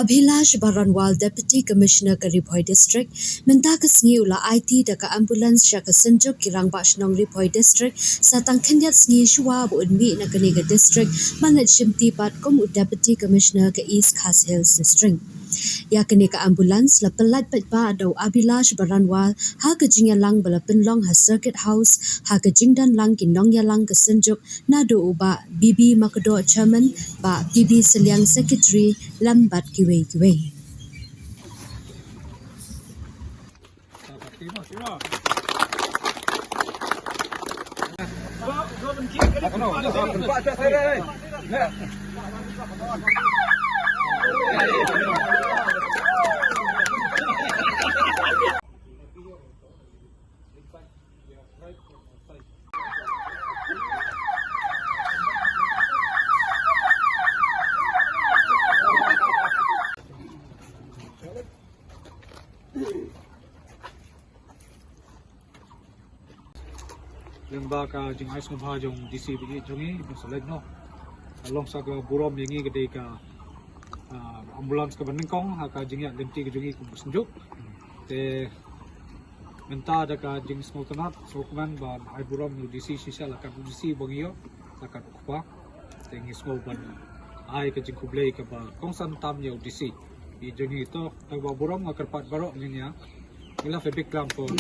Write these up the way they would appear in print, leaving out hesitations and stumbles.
Abhilash Baranwal, Deputy Commissioner ke Riphoy District, minta kesengi ula IT deka ambulans syaka senjuk kirang Bashnong Riphoy District, satang kendiat sengi shua bu unmi na keniga district, manat shimti pat kum u Deputy Commissioner ke East Khas Hills District. Ya keniga ambulans la pelat petba adau Abhilash Baranwal ha kejing yalang bala penlong ha Circuit House ha kejing dan lang kinong yalang ke senjuk nado uba Bibi Makdo Chairman ba Bibi Seliang Secretary lambat kiwe-kiwe. Yang baka jeng ais ngubha jong DC bigi jongi selek no along sa ka burom yengi gede ka ambulans ka baningkong haka jeng ya lenti ke jongi kum senjuk te menta ada ka jeng smokanat sokman ba ai burom no DC sisa la ka DC bangio la ka kupa te ngi smo ban ai ka jeng kublei ka ba kongsan tam yo DC di jongi to ta ba burom ngakarpat barok ngnya ila fe big clam for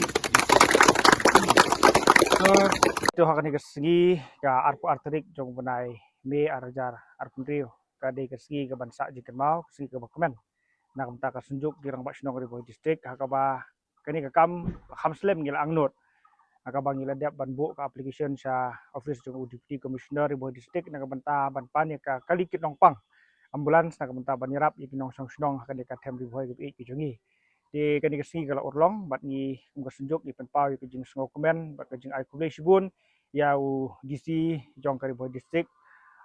itu hakan kesegi ka arpu arterik jong benai me arajar arpundrio ka de kesegi ka bansa jikan mau kesegi ka bakemen nak menta ka sunjuk dirang Bashnong Riphoy District hakaba kani ka kam hamslem ngil angnot hakaba ngila dap banbu ka application sa office jong Deputy Commissioner Riphoy District nak menta ban pan ka kalikit nongpang ambulans nak menta banirap ikinong song hakan de ka tem Riphoy ki jongi di kani kesegi kalau urlong bat ni muka sunjuk di penpau ke jing sengau komen bat ke jing ai kublai sibun yau DC jong ka Riphoy District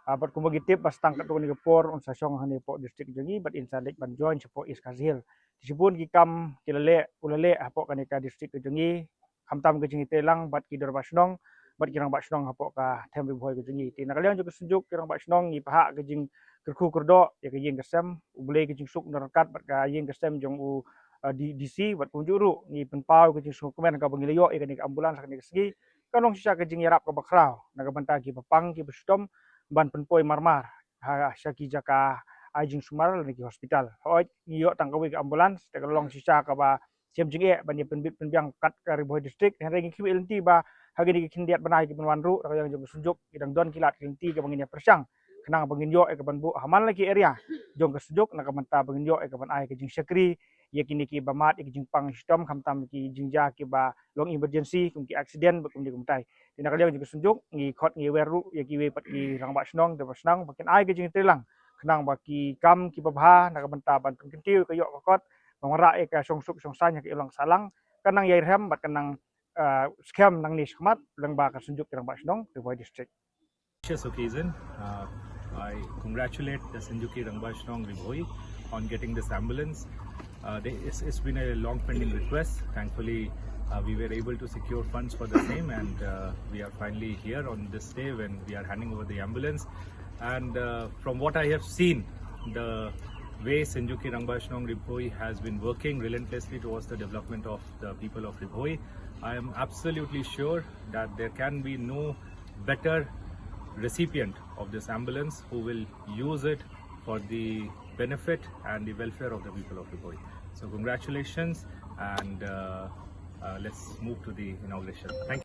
bat kumba gitip pas tangkat tu ni kepor on sasong hani po district jongi bat insalik ban join sepo East Khas Hills disibun ki kam kilale ulale hapo kani ka district ke jongi hamtam ke jing telang bat ki dor Bashnong bat kirang Bashnong hapo ka tem Riphoy ke jongi ti nakalian juga sunjuk kirang Bashnong ni paha ke jing kerku kerdo ya ke jing kesem ubule ke jing suk nerakat bat ka jing kesem jong u di DC buat kunjuru ni penpau ke jing sukumen ka bangiliyo ikan ni ambulans kan segi kanong sisa ke jing yarap ka bakrau naga banta ki papang ki bestom ban penpoi marmar ha syaki jaka ajing sumar ni ki hospital hoi iyo tangkawi ke ambulans te kalong sisa ka ba siam jing e ban penbit penbiang kat ka Riphoy District hengi ki elenti ba hagi ni kindiat banai ki penwanru ka yang jong sunjuk idang don kilat elenti ka banginya persang kenang banginyo e ka banbu haman lagi area jong ke sunjuk naga banta banginyo e ka ban ai ke jing sekri ya kini ki bamat ki jingpang sistem kamtam ki jingja ki ba long emergency kum ki accident bakum di kumtai tina kaliang juga sunjuk ngi khot ngi weru ya ki we pat ki rang Bashnong de Bashnang bakin ai ki jing telang kenang baki kam ki babha nak benta ban kentiu ke yok kot mangara e ka songsuk songsanya ki ulang salang kanang yai rem bat kanang scam nang ni smat lang ba ka sunjuk rang Bashnong Riphoy District. This occasion, I congratulate the Sanjuki Rangbashnong Riphoy on getting this ambulance. It's been a long pending request. Thankfully, we were able to secure funds for the same, and we are finally here on this day when we are handing over the ambulance. And from what I have seen, the way Sanjuki Rangbashnong Riphoy has been working relentlessly towards the development of the people of Riphoy, I am absolutely sure that there can be no better recipient of this ambulance who will use it for the benefit and the welfare of the people of Riphoy. So congratulations, and let's move to the inauguration. Thank you.